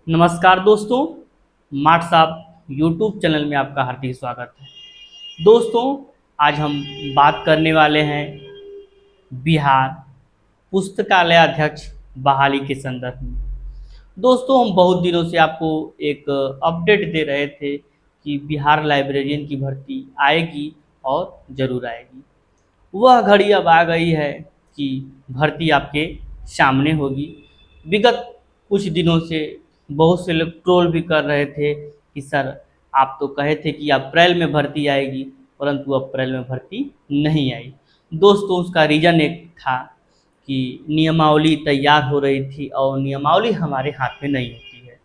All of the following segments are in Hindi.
नमस्कार दोस्तों, मार्ट साहब यूट्यूब चैनल में आपका हार्दिक स्वागत है। दोस्तों, आज हम बात करने वाले हैं बिहार पुस्तकालय अध्यक्ष बहाली के संदर्भ में। दोस्तों, हम बहुत दिनों से आपको एक अपडेट दे रहे थे कि बिहार लाइब्रेरियन की भर्ती आएगी और ज़रूर आएगी। वह घड़ी अब आ गई है कि भर्ती आपके सामने होगी। विगत कुछ दिनों से बहुत से लोग ट्रोल भी कर रहे थे कि सर, आप तो कहे थे कि अप्रैल में भर्ती आएगी, परंतु अप्रैल में भर्ती नहीं आई। दोस्तों, उसका रीज़न एक था कि नियमावली तैयार हो रही थी और नियमावली हमारे हाथ में नहीं होती है।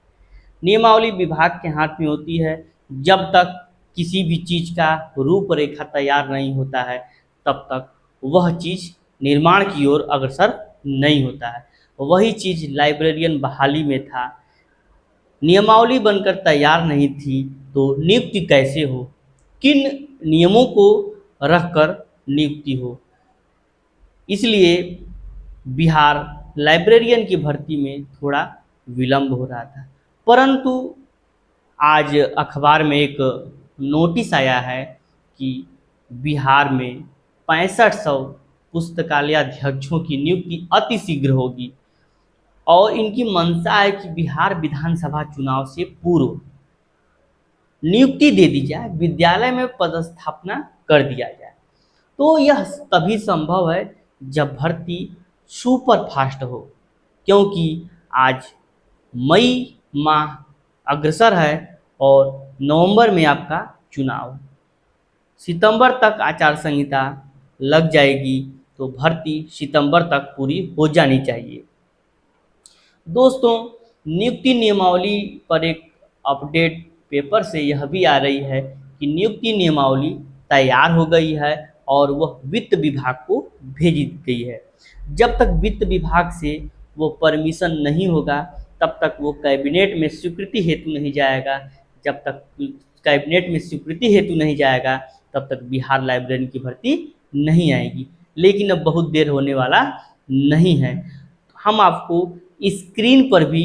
नियमावली विभाग के हाथ में होती है। जब तक किसी भी चीज़ का रूपरेखा तैयार नहीं होता है, तब तक वह चीज़ निर्माण की ओर अग्रसर नहीं होता है। वही चीज़ लाइब्रेरियन बहाली में था। नियमावली बनकर तैयार नहीं थी तो नियुक्ति कैसे हो, किन नियमों को रखकर नियुक्ति हो। इसलिए बिहार लाइब्रेरियन की भर्ती में थोड़ा विलम्ब हो रहा था। परंतु आज अखबार में एक नोटिस आया है कि बिहार में 6500 पुस्तकालय अध्यक्षों की नियुक्ति अति शीघ्र होगी और इनकी मंशा है कि बिहार विधानसभा चुनाव से पूर्व नियुक्ति दे दी जाए, विद्यालय में पदस्थापना कर दिया जाए। तो यह तभी संभव है जब भर्ती सुपर फास्ट हो, क्योंकि आज मई माह अग्रसर है और नवंबर में आपका चुनाव, सितंबर तक आचार संहिता लग जाएगी, तो भर्ती सितंबर तक पूरी हो जानी चाहिए। दोस्तों, नियुक्ति नियमावली पर एक अपडेट पेपर से यह भी आ रही है कि नियुक्ति नियमावली तैयार हो गई है और वह वित्त विभाग को भेज दी गई है। जब तक वित्त विभाग से वो परमिशन नहीं होगा, तब तक वो कैबिनेट में स्वीकृति हेतु नहीं जाएगा। जब तक कैबिनेट में स्वीकृति हेतु नहीं जाएगा, तब तक बिहार लाइब्रेरी की भर्ती नहीं आएगी। लेकिन अब बहुत देर होने वाला नहीं है। हम आपको स्क्रीन पर भी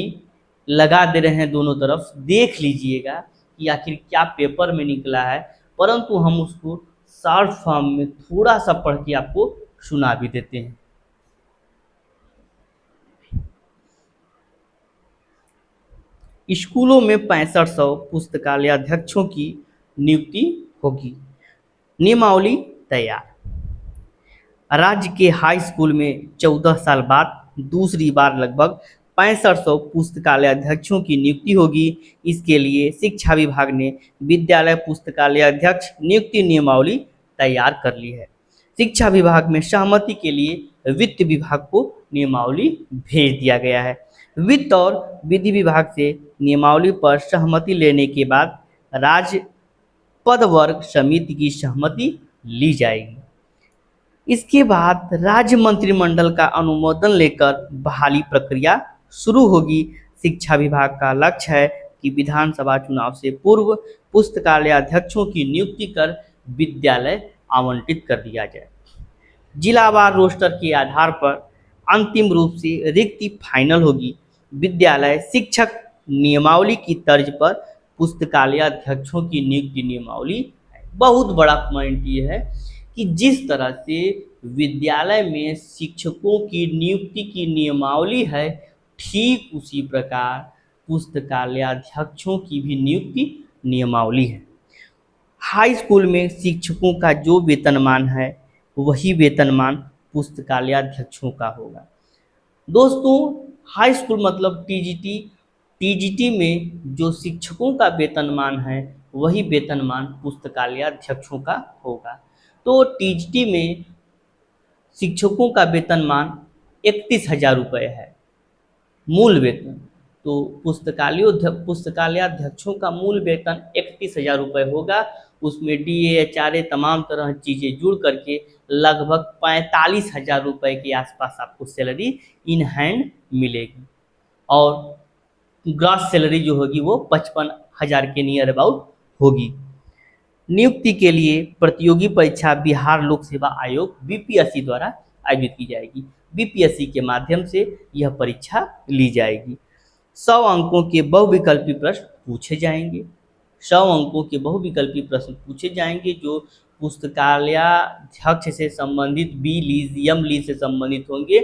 लगा दे रहे हैं, दोनों तरफ देख लीजिएगा कि आखिर क्या पेपर में निकला है। परंतु हम उसको शॉर्ट फॉर्म में थोड़ा सा पढ़ के आपको सुना भी देते हैं। स्कूलों में 6500 पुस्तकालय अध्यक्षों की नियुक्ति होगी। नियमावली तैयार। राज्य के हाई स्कूल में 14 साल बाद दूसरी बार लगभग 6500 पुस्तकालय अध्यक्षों की नियुक्ति होगी। इसके लिए शिक्षा विभाग ने विद्यालय पुस्तकालय अध्यक्ष नियुक्ति नियमावली तैयार कर ली है। शिक्षा विभाग में सहमति के लिए वित्त विभाग को नियमावली भेज दिया गया है। वित्त और विधि विभाग से नियमावली पर सहमति लेने के बाद राज्य पद वर्ग समिति की सहमति ली जाएगी। इसके बाद राज्य मंत्रिमंडल का अनुमोदन लेकर बहाली प्रक्रिया शुरू होगी। शिक्षा विभाग का लक्ष्य है कि विधानसभा चुनाव से पूर्व पुस्तकालय अध्यक्षों की नियुक्ति कर विद्यालय आवंटित कर दिया जाए। जिलावार रोस्टर के आधार पर अंतिम रूप से रिक्ति फाइनल होगी। विद्यालय शिक्षक नियमावली की तर्ज पर पुस्तकालय अध्यक्षों की नियुक्ति नियमावली है। बहुत बड़ा पॉइंट ये है कि जिस तरह से विद्यालय में शिक्षकों की नियुक्ति की नियमावली है, ठीक उसी प्रकार पुस्तकालय अध्यक्षों की भी नियुक्ति नियमावली है। हाई स्कूल में शिक्षकों का जो वेतनमान है, वही वेतनमान पुस्तकालय अध्यक्षों का होगा। दोस्तों, हाई स्कूल मतलब टीजीटी। टीजीटी में जो शिक्षकों का वेतनमान है, वही वेतनमान पुस्तकालय अध्यक्षों का होगा। तो टीजीटी में शिक्षकों का वेतनमान 31,000 रुपये है, मूल वेतन। तो पुस्तकालय अध्यक्षों का मूल वेतन 31,000 रुपये होगा। उसमें डीए एचआरए तमाम तरह चीज़ें जुड़ करके लगभग 45,000 रुपये के आसपास आपको सैलरी इन हैंड मिलेगी और ग्रॉस सैलरी जो होगी वो 55,000 के नियर अबाउट होगी। नियुक्ति के लिए प्रतियोगी परीक्षा बिहार लोक सेवा आयोग बीपीएससी द्वारा आयोजित की जाएगी। बीपीएससी के माध्यम से यह परीक्षा ली जाएगी। 100 अंकों के बहुविकल्पी प्रश्न पूछे जाएंगे। 100 अंकों के बहुविकल्पी प्रश्न पूछे जाएंगे जो पुस्तकालयाध्यक्ष से संबंधित, बी लीज, यम लीज से संबंधित होंगे,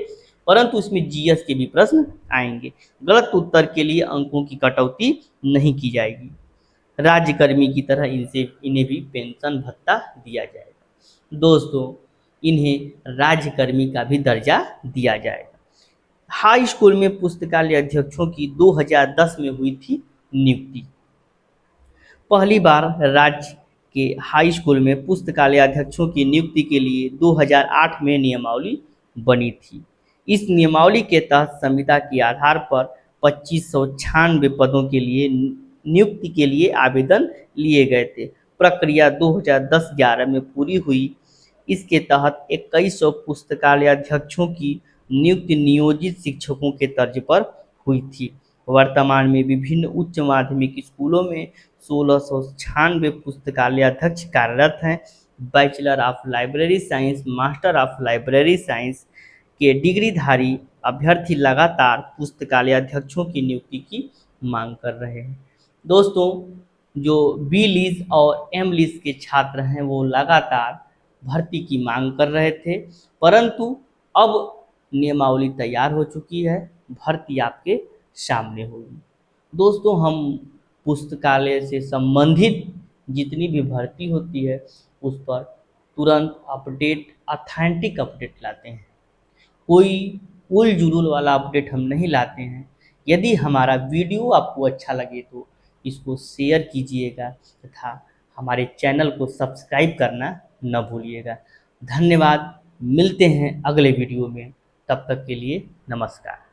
परंतु इसमें जीएस के भी प्रश्न आएंगे। गलत उत्तर के लिए अंकों की कटौती नहीं की जाएगी। राज्यकर्मी की तरह इन्हें भी पेंशन भत्ता दिया जाएगा। दोस्तों, इन्हें राज्यकर्मी का भी दर्जा दिया जाएगा। हाई स्कूल में पुस्तकालय अध्यक्षों की 2010 में हुई थी नियुक्ति। पहली बार राज्य के हाई स्कूल में पुस्तकालय अध्यक्षों की नियुक्ति के लिए 2008 में नियमावली बनी थी। इस नियमावली के तहत संविदा के आधार पर 2596 पदों के लिए नियुक्ति के लिए आवेदन लिए गए थे। प्रक्रिया 2010-11 में पूरी हुई। इसके तहत 2100 पुस्तकालय अध्यक्षों की नियुक्ति नियोजित शिक्षकों के तर्ज पर हुई थी। वर्तमान में विभिन्न उच्च माध्यमिक स्कूलों में 1696 पुस्तकालय अध्यक्ष कार्यरत हैं। Bachelor of library science, master of library science के डिग्रीधारी अभ्यर्थी लगातार पुस्तकालय अध्यक्षों की नियुक्ति की मांग कर रहे हैं। दोस्तों, जो बी लीज और एम लीज के छात्र हैं वो लगातार भर्ती की मांग कर रहे थे, परंतु अब नियमावली तैयार हो चुकी है, भर्ती आपके सामने होगी। दोस्तों, हम पुस्तकालय से संबंधित जितनी भी भर्ती होती है उस पर तुरंत अपडेट, ऑथेंटिक अपडेट लाते हैं। कोई उल जुलूल वाला अपडेट हम नहीं लाते हैं। यदि हमारा वीडियो आपको अच्छा लगे तो इसको शेयर कीजिएगा तथा हमारे चैनल को सब्सक्राइब करना न भूलिएगा। धन्यवाद। मिलते हैं अगले वीडियो में, तब तक के लिए नमस्कार।